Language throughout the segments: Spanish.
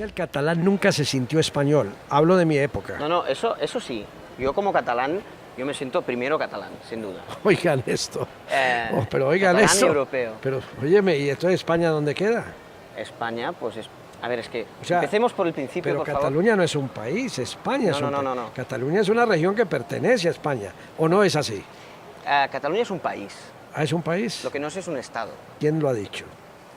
el catalán nunca se sintió español. Hablo de mi época. No, eso sí. Yo como catalán, yo me siento primero catalán, sin duda. Oigan esto. Pero oigan catalán esto. y europeo. Pero, óyeme, ¿y esto de España dónde queda? España, pues a ver, es que O sea, empecemos por el principio, Pero por favor. Cataluña no es un país, España es un país. No. Cataluña es una región que pertenece a España. ¿O no es así? Cataluña es un país. ¿Ah, es un país? Lo que no es un estado. ¿Quién lo ha dicho?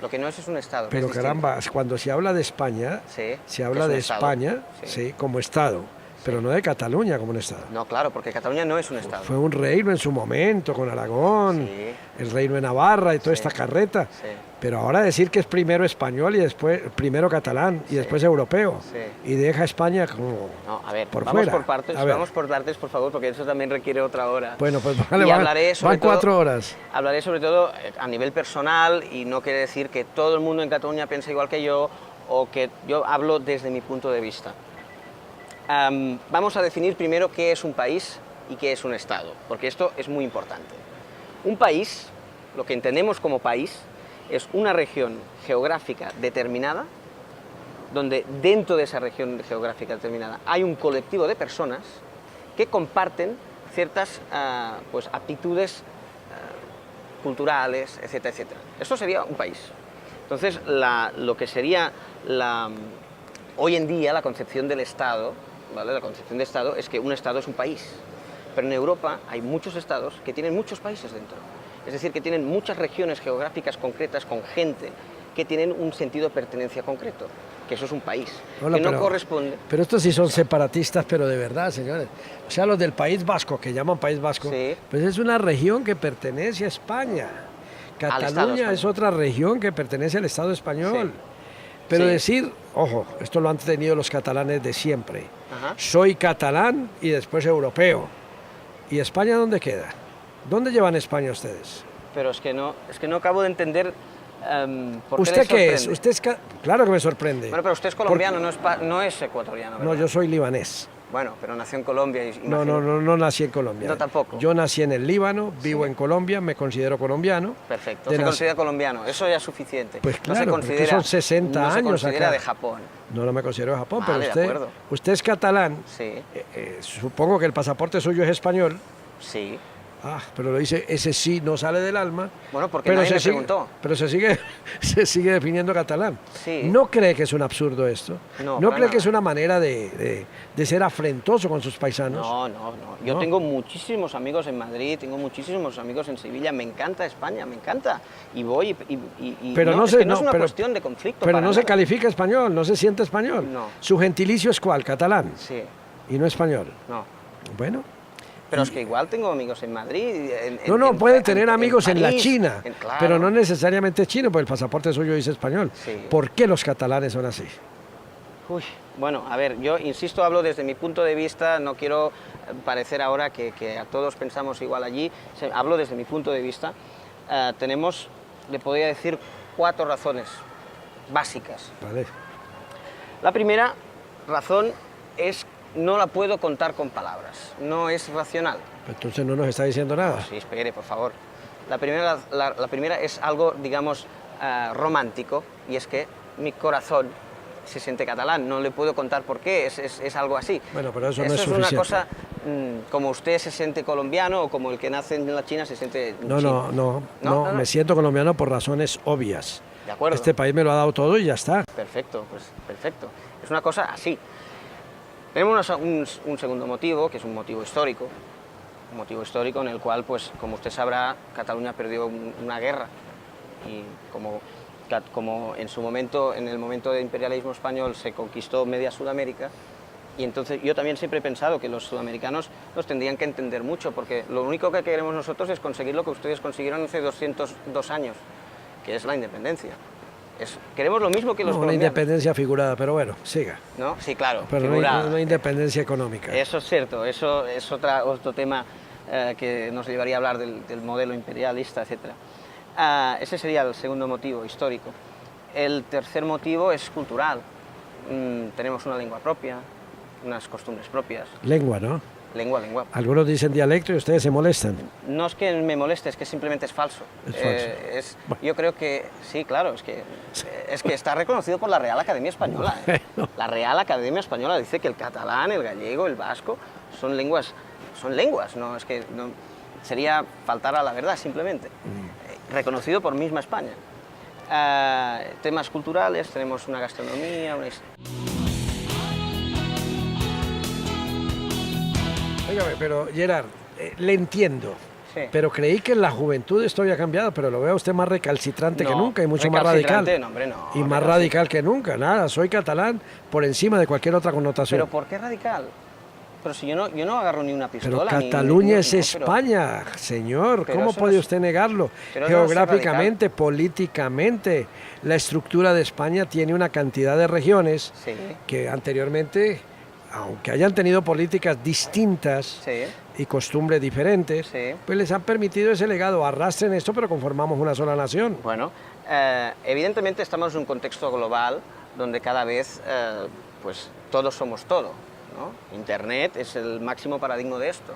Lo que no es un estado. Pero es caramba, cuando se habla de España, Sí, se habla es un de estado. España, Sí. sí, como estado, pero no de Cataluña como un estado. No, claro, porque Cataluña no es un estado. Fue un reino en su momento, con Aragón, Sí. el reino de Navarra y toda Sí. esta carreta. Sí. Pero ahora decir que es primero español y después primero catalán y después europeo Sí. y deja España como No, a ver, por vamos fuera. por partes, A ver. vamos por partes, por favor, porque eso también requiere otra hora. Bueno, pues vale, Y hablaré sobre van todo- 4 horas. Hablaré sobre todo a nivel personal y no quiere decir que todo el mundo en Cataluña piense igual que yo o que yo hablo desde mi punto de vista. Vamos a definir primero qué es un país y qué es un estado, porque esto es muy importante. Un país, lo que entendemos como país, es una región geográfica determinada, donde dentro de esa región geográfica determinada hay un colectivo de personas que comparten ciertas pues, aptitudes culturales, etcétera, etcétera. Eso sería un país. Entonces, lo que sería hoy en día la concepción del Estado, ¿vale? La concepción de Estado es que un Estado es un país. Pero en Europa hay muchos estados que tienen muchos países dentro. Es decir, que tienen muchas regiones geográficas concretas con gente que tienen un sentido de pertenencia concreto, que eso es un país, Hola, que no corresponde. Pero estos sí son separatistas, pero de verdad, señores. O sea, los del País Vasco, que llaman País Vasco, Sí. pues es una región que pertenece a España. Estado Cataluña es español. otra región que pertenece al Estado español. Sí. Pero Sí. decir, ojo, esto lo han tenido los catalanes de siempre. Ajá. Soy catalán y después europeo. ¿Y España dónde queda? ¿Dónde llevan España ustedes? Pero es que no acabo de entender por qué ¿Usted le qué es? sorprende. Usted es claro que me sorprende. Bueno, pero usted es colombiano, no es ecuatoriano, No, ¿verdad? yo soy libanés. Bueno, pero nació en Colombia y No, no nací en Colombia. No, tampoco. Yo nací en el Líbano, vivo en Colombia, me considero colombiano. Perfecto, De se nac- considera colombiano, eso ya es suficiente. Pues no se claro, porque considera, son 60 no se años considera acá. de Japón. No me considero de Japón, Vale, de pero acuerdo. usted es catalán. Sí, Supongo que el pasaporte suyo es español. sí. Ah, pero lo dice, ese sí no sale del alma. Bueno, porque pero nadie me sigue, preguntó. Pero se sigue definiendo catalán. Sí. ¿No cree que es un absurdo esto? No, ¿No para cree que nada. es una manera de ser afrentoso con sus paisanos? No. Yo No. tengo muchísimos amigos en Madrid, tengo muchísimos amigos en Sevilla, me encanta España, me encanta. Y voy y Pero no es se- que no no, es una pero- cuestión de conflicto. Pero para no se nada. califica español, no se siente español. No. ¿Su gentilicio es cuál? Catalán. Sí, Y no español. no. Bueno. Pero es que igual tengo amigos en Madrid. No, puede tener amigos en la París, China, claro. pero no necesariamente chino, porque el pasaporte suyo dice español. Sí. ¿Por qué los catalanes son así? Uy, bueno, a ver, yo insisto, hablo desde mi punto de vista, no quiero parecer ahora que a todos pensamos igual allí, hablo desde mi punto de vista. Tenemos, le podría decir, 4 razones básicas. ¿Vale? La primera razón es, no la puedo contar con palabras, no es racional. Entonces no nos está diciendo nada. Sí, espere, por favor. La primera es algo, digamos, romántico, y es que mi corazón se siente catalán, no le puedo contar por qué, es algo así. Bueno, pero eso no es es suficiente. una cosa, como usted se siente colombiano o como el que nace en la China se siente No, chino. no, me siento colombiano por razones obvias. De acuerdo. Este país me lo ha dado todo y ya está. Perfecto, pues perfecto. Es una cosa así. Tenemos un segundo motivo, que es un motivo histórico en el cual, pues, como usted sabrá, Cataluña perdió una guerra y como en su momento, en el momento del imperialismo español, se conquistó media Sudamérica, y entonces yo también siempre he pensado que los sudamericanos nos tendrían que entender mucho, porque lo único que queremos nosotros es conseguir lo que ustedes consiguieron hace 202 años, que es la independencia. Queremos lo mismo que los No, una colombianos. independencia figurada, pero bueno, siga. ¿No? Sí, claro, Pero no figurada. hay una independencia económica. Eso es cierto, eso es otro tema que nos llevaría a hablar del modelo imperialista, etc. Ese sería el segundo motivo, histórico. El tercer motivo es cultural. Tenemos una lengua propia, unas costumbres propias. Lengua, ¿no? Lengua, lengua. Algunos dicen dialecto y ustedes se molestan. No es que me moleste, es que simplemente es falso. Es falso. Bueno. Yo creo que, sí, claro, es que está reconocido por la Real Academia Española. La Real Academia Española dice que el catalán, el gallego, el vasco son lenguas, no es que no, sería faltar a la verdad simplemente. Reconocido por misma España. Temas culturales, tenemos una gastronomía, Óigame, pero Gerard, le entiendo, Sí. pero creí que en la juventud esto había cambiado, pero lo veo a usted más recalcitrante que No, nunca y mucho más radical. recalcitrante, no, hombre, no, y más radical que nunca, nada, soy catalán por encima de cualquier otra connotación. ¿Pero por qué radical? Pero si yo no agarro ni una Pero pistola. Cataluña es pero- España, señor, pero ¿cómo eso puede no es- usted negarlo? pero eso no es ser Geográficamente, políticamente, la estructura de España tiene una cantidad de regiones Sí, que anteriormente, aunque hayan tenido políticas distintas sí. y costumbres diferentes, Sí. pues les han permitido ese legado, arrastren esto, pero conformamos una sola nación. Bueno, evidentemente estamos en un contexto global donde cada vez pues todos somos todo, ¿no? Internet es el máximo paradigma de esto.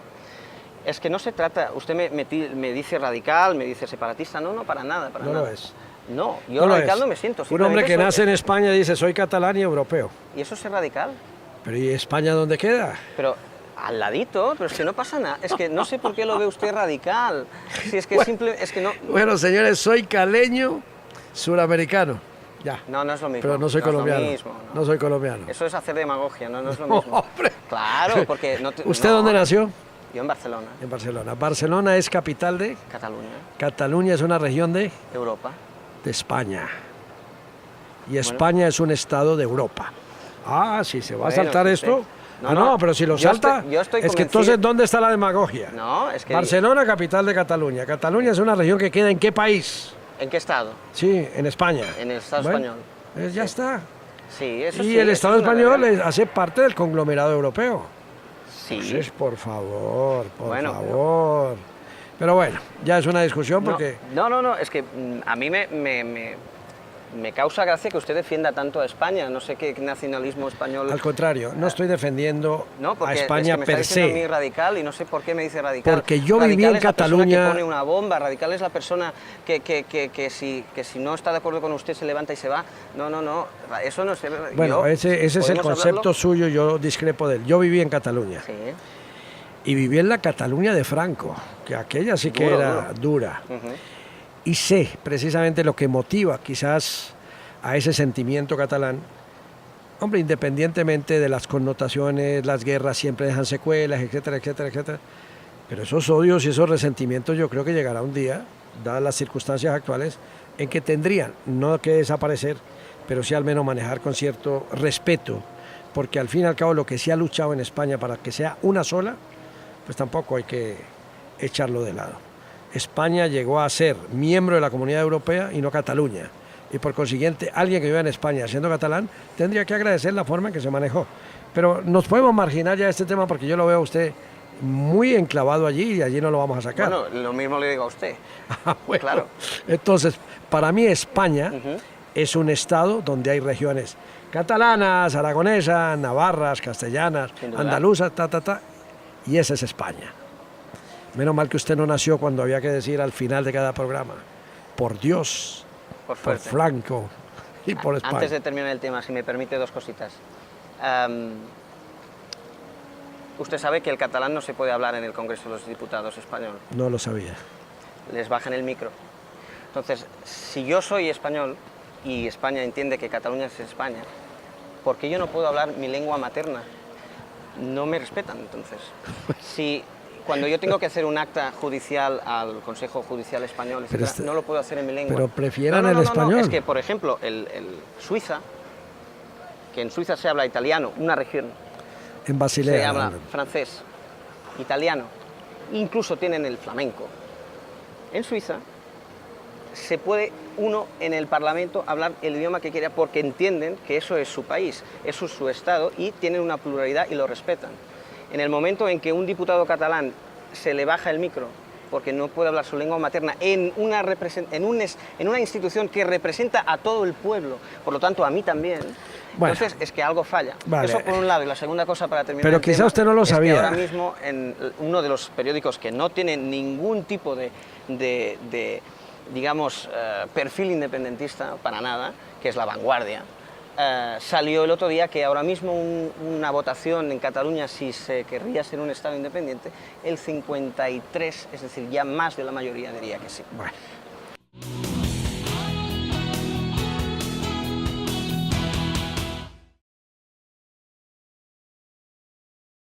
Es que no se trata, usted me dice radical, me dice separatista, no, para nada, para No nada. lo es. No, yo No lo radical es. no me siento. Un hombre que simplemente nace en España dice, soy catalán y europeo. ¿Y eso es ser radical? Pero ¿y España dónde queda? Pero al ladito, pero es que no pasa nada. Es que no sé por qué lo ve usted radical. Si es que es que no. Bueno, señores, soy caleño, suramericano. Ya. No es lo mismo. Pero no soy es lo colombiano. mismo, No soy colombiano. Eso es hacer demagogia, no es lo No, mismo. hombre. Claro, porque no ¿Usted no. dónde nació? Yo en Barcelona, En Barcelona. Barcelona es capital de... Cataluña, Cataluña es una región de Europa. España. Y España es un estado de Europa. Ah, si se va a Bueno, saltar sí, esto. sí. No, pero si lo salta, yo estoy es que convencido. entonces ¿dónde está la demagogia? No, es que. Barcelona, capital de Cataluña. Cataluña es una región que queda ¿en qué país? ¿En qué estado? Sí, en España. En el Estado Bueno, español. Ya está. Sí, eso Y sí. el eso Estado es una español realidad. hace parte del conglomerado europeo. Sí. Entonces, por favor, Bueno, favor. Pero bueno, ya es una discusión porque... No, es que a mí me causa gracia que usted defienda tanto a España. No sé qué nacionalismo español. Al contrario, no estoy defendiendo No, porque a España es que me per está diciendo a mí se. radical y no sé por qué me dice radical. Porque yo Radical viví en es la persona Cataluña- que pone una bomba, radical es la persona que si no está de acuerdo con usted se levanta y se va. No, eso no es... Bueno, yo- ese es el ¿podemos concepto hablarlo? suyo, yo discrepo de él. Yo viví en Cataluña Sí. y viví en la Cataluña de Franco, que aquella sí que Duro, era dura. Ujú. Y sé precisamente lo que motiva quizás a ese sentimiento catalán. Hombre, independientemente de las connotaciones, las guerras siempre dejan secuelas, etcétera, etcétera, etcétera. Pero esos odios y esos resentimientos yo creo que llegará un día, dadas las circunstancias actuales, en que tendrían, no que desaparecer, pero sí al menos manejar con cierto respeto, porque al fin y al cabo lo que se ha luchado en España para que sea una sola, pues tampoco hay que echarlo de lado. España llegó a ser miembro de la Comunidad Europea y no Cataluña. Y por consiguiente, alguien que viva en España siendo catalán tendría que agradecer la forma en que se manejó. Pero nos podemos marginar ya de este tema porque yo lo veo a usted muy enclavado allí y allí no lo vamos a sacar. Bueno, lo mismo le digo a usted. Ah, bueno. claro. Entonces, para mí España Ujú. es un estado donde hay regiones catalanas, aragonesas, navarras, castellanas, Sin duda. andaluzas, y esa es España. Menos mal que usted no nació cuando había que decir al final de cada programa, por Dios, Por por suerte. Franco y por España. Antes de terminar el tema, si me permite dos cositas. Usted sabe que el catalán no se puede hablar en el Congreso de los Diputados español. No lo sabía. Les bajan el micro. Entonces, si yo soy español y España entiende que Cataluña es España, ¿por qué yo no puedo hablar mi lengua materna? No me respetan, entonces. Si cuando yo tengo que hacer un acta judicial al Consejo Judicial Español, Pero etcétera, no lo puedo hacer en mi lengua. pero prefieran No, el español. Es que, por ejemplo, el Suiza, que en Suiza se habla italiano, una región, En Basilea. se habla francés, italiano, incluso tienen el flamenco. En Suiza se puede uno en el Parlamento hablar el idioma que quiera porque entienden que eso es su país, eso es su Estado y tienen una pluralidad y lo respetan. En el momento en que un diputado catalán se le baja el micro porque no puede hablar su lengua materna en una institución que representa a todo el pueblo, por lo tanto a mí también, Bueno. Entonces, es que algo falla. Vale. Eso por un lado. Y la segunda cosa para terminar Pero el quizá tema, usted no lo es que sabía. ahora mismo en uno de los periódicos que no tiene ningún tipo de digamos, perfil independentista para nada, que es La Vanguardia, salió el otro día que ahora mismo una votación en Cataluña, si se querría ser un Estado independiente, el 53, es decir, ya más de la mayoría diría que sí. Bueno.